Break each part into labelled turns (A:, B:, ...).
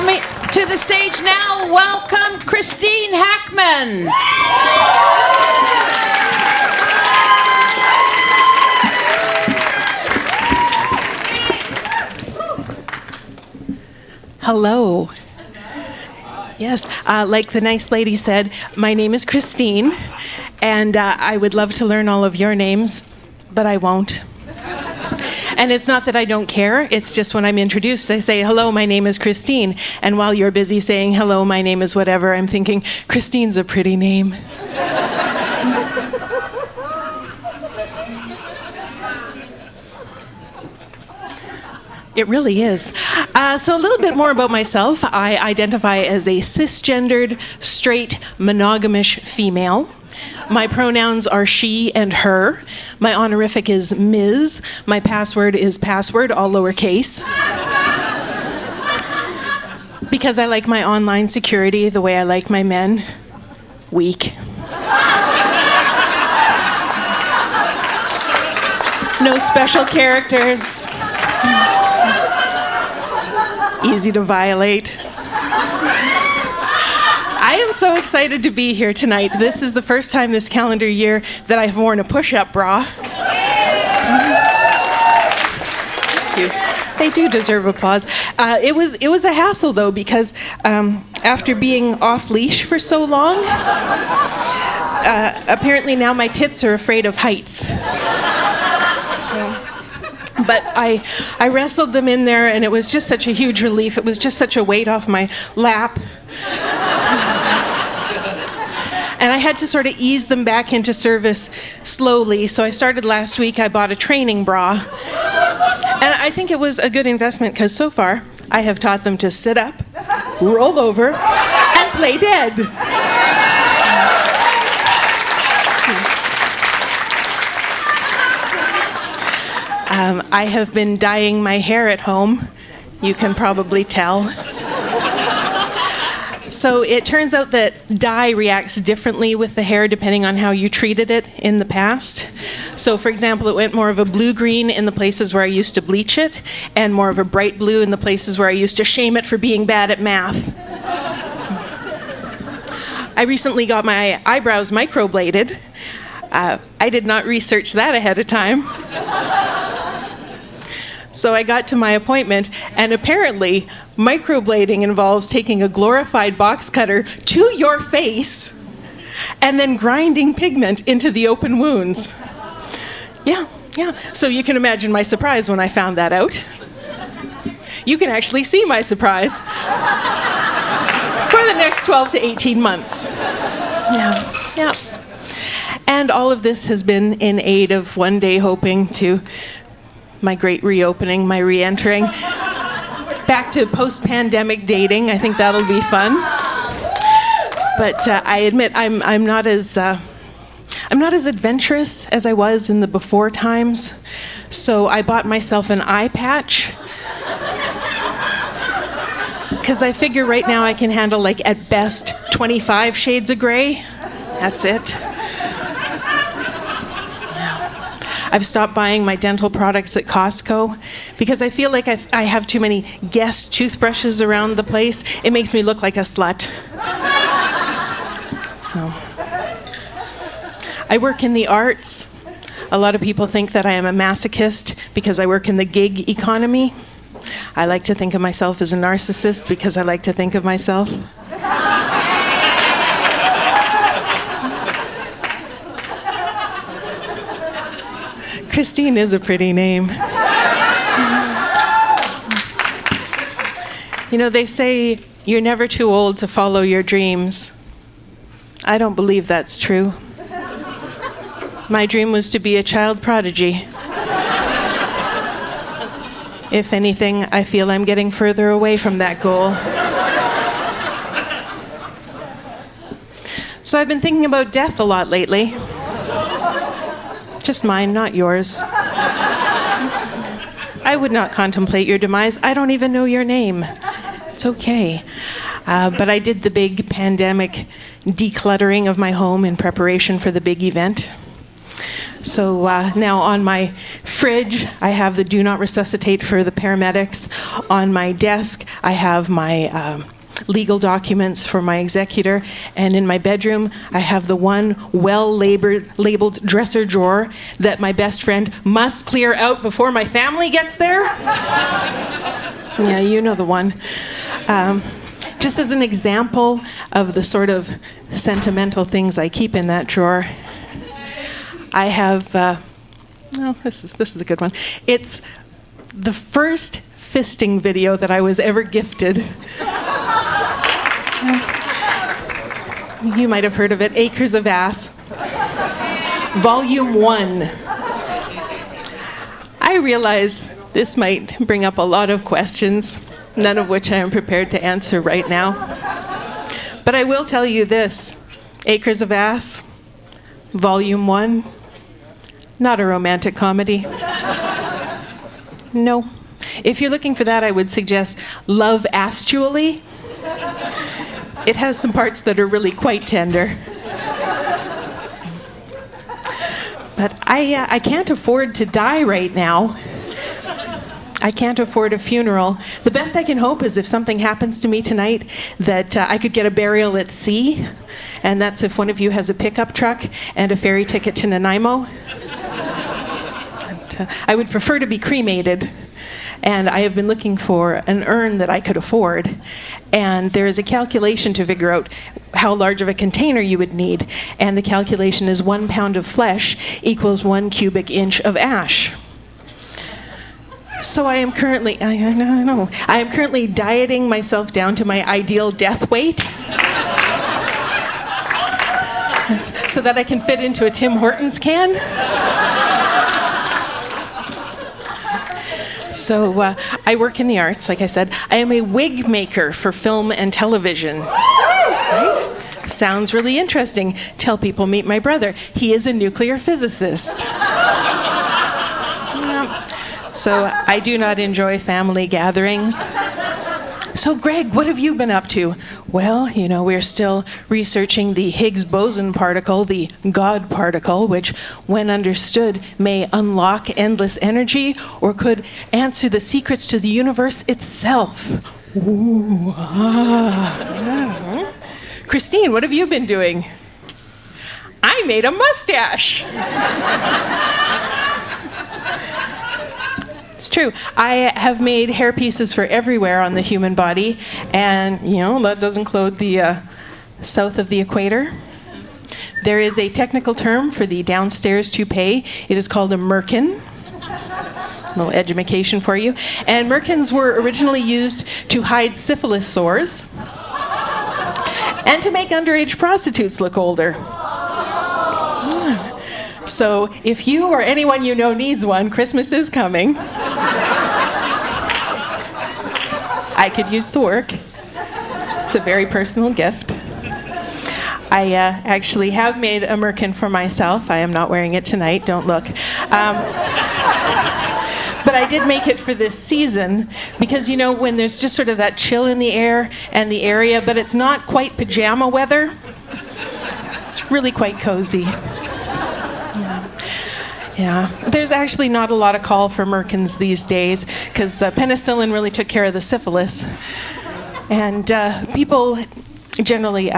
A: Coming to the stage now, welcome Christine Hackman.
B: Hello. Yes, like the nice lady said, my name is Christine, and I would love to learn all of your names, but I won't. And it's not that I don't care, it's just when I'm introduced, I say, hello, my name is Christine. And while you're busy saying, hello, my name is whatever, I'm thinking, Christine's a pretty name. It really is. So a little bit more about myself. I identify as a cisgendered, straight, monogamish female. My pronouns are she and her. My honorific is Ms. My password is password, all lowercase. Because I like my online security the way I like my men. Weak. No special characters. Easy to violate. I am so excited to be here tonight. This is the first time this calendar year that I've worn a push-up bra. Thank you. They do deserve applause. It was a hassle though, because after being off leash for so long, apparently now my tits are afraid of heights. But I wrestled them in there, and it was just such a huge relief. It was just such a weight off my lap. And I had to sort of ease them back into service slowly. So I started last week. I bought a training bra. And I think it was a good investment, because so far I have taught them to sit up, roll over, and play dead. I have been dyeing my hair at home. You can probably tell. So it turns out that dye reacts differently with the hair depending on how you treated it in the past. So for example, it went more of a blue-green in the places where I used to bleach it, and more of a bright blue in the places where I used to shame it for being bad at math. I recently got my eyebrows microbladed. I did not research that ahead of time. So I got to my appointment, and apparently microblading involves taking a glorified box cutter to your face and then grinding pigment into the open wounds. Yeah. So you can imagine my surprise when I found that out. You can actually see my surprise for the next 12 to 18 months. Yeah. And all of this has been in aid of one day hoping to my great reopening, my re-entering. Back to post-pandemic dating. I think that'll be fun. But I admit I'm not as adventurous as I was in the before times. So I bought myself an eye patch, because I figure right now I can handle, like, at best 25 shades of gray. That's it. I've stopped buying my dental products at Costco because I feel like I have too many Guess toothbrushes around the place. It makes me look like a slut. So, I work in the arts. A lot of people think that I am a masochist because I work in the gig economy. I like to think of myself as a narcissist because I like to think of myself. Christine is a pretty name. You know, they say you're never too old to follow your dreams. I don't believe that's true. My dream was to be a child prodigy. If anything, I feel I'm getting further away from that goal. So I've been thinking about death a lot lately. Just mine, not yours. I would not contemplate your demise. I don't even know your name. It's okay. But I did the big pandemic decluttering of my home in preparation for the big event. So now on my fridge, I have the do not resuscitate for the paramedics. On my desk, I have my legal documents for my executor. And in my bedroom, I have the one well-labeled dresser drawer that my best friend must clear out before my family gets there. Yeah, you know the one. Just as an example of the sort of sentimental things I keep in that drawer, I have, this is a good one. It's the first fisting video that I was ever gifted. You might have heard of it, Acres of Ass, Volume 1. I realize this might bring up a lot of questions, none of which I am prepared to answer right now. But I will tell you this, Acres of Ass, Volume 1, not a romantic comedy. No. If you're looking for that, I would suggest Love Astually. It has some parts that are really quite tender. But I can't afford to die right now. I can't afford a funeral. The best I can hope is if something happens to me tonight that I could get a burial at sea, and that's if one of you has a pickup truck and a ferry ticket to Nanaimo. I would prefer to be cremated, and I have been looking for an urn that I could afford, and there is a calculation to figure out how large of a container you would need, and the calculation is 1 pound of flesh equals 1 cubic inch of ash. So I am currently, I am currently dieting myself down to my ideal death weight so that I can fit into a Tim Hortons can. So I work in the arts, like I said. I am a wig maker for film and television. Right? Sounds really interesting. Tell people, meet my brother. He is a nuclear physicist. So I do not enjoy family gatherings. So Greg, what have you been up to? Well, you know, we're still researching the Higgs boson particle, the God particle, which, when understood, may unlock endless energy or could answer the secrets to the universe itself. Ooh, Christine, what have you been doing? I made a mustache. It's true. I have made hair pieces for everywhere on the human body, and, you know, that does include the south of the equator. There is a technical term for the downstairs toupee. It is called a merkin. A little education for you. And merkins were originally used to hide syphilis sores and to make underage prostitutes look older. So if you or anyone you know needs one, Christmas is coming. I could use the work. It's a very personal gift. I actually have made a merkin for myself. I am not wearing it tonight, don't look. But I did make it for this season because, you know, when there's just sort of that chill in the air and the area, but it's not quite pajama weather, it's really quite cozy. Yeah, there's actually not a lot of call for merkins these days because penicillin really took care of the syphilis. And people generally,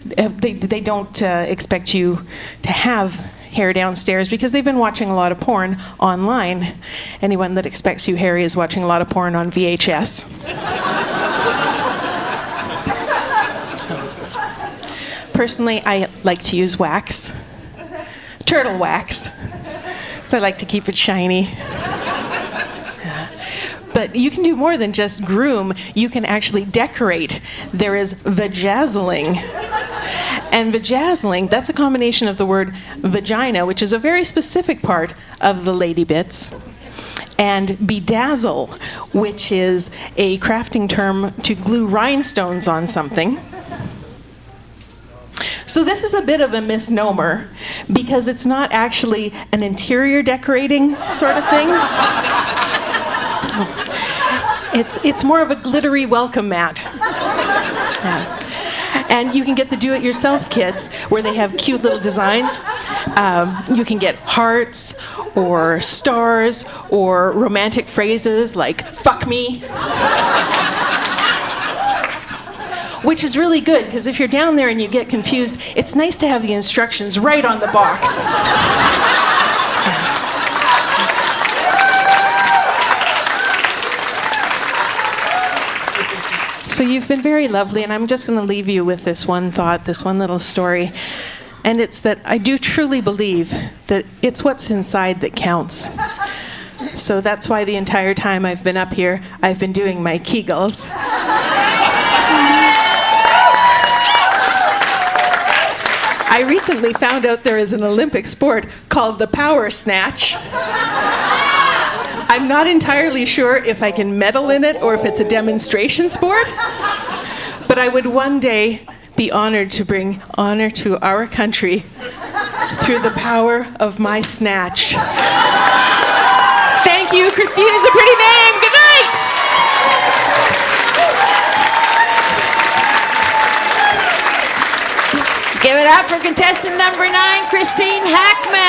B: they don't expect you to have hair downstairs because they've been watching a lot of porn online. Anyone that expects you hairy is watching a lot of porn on VHS. So, personally, I like to use wax. Turtle wax. So I like to keep it shiny. But you can do more than just groom. You can actually decorate. There is vajazzling. And vajazzling, that's a combination of the word vagina, which is a very specific part of the lady bits, and bedazzle, which is a crafting term to glue rhinestones on something. So this is a bit of a misnomer because it's not actually an interior decorating sort of thing. It's more of a glittery welcome mat. Yeah. And you can get the do-it-yourself kits where they have cute little designs. You can get hearts or stars or romantic phrases like "fuck me," which is really good because if you're down there and you get confused, it's nice to have the instructions right on the box. So you've been very lovely, and I'm just going to leave you with this one thought, this one little story. And it's that I do truly believe that it's what's inside that counts. So that's why the entire time I've been up here, I've been doing my Kegels. I recently found out there is an Olympic sport called the power snatch. I'm not entirely sure if I can medal in it or if it's a demonstration sport, but I would one day be honored to bring honor to our country through the power of my snatch. Thank you. Christine is a pretty name. Good night.
A: Give it up for contestant number 9, Christine Hackman.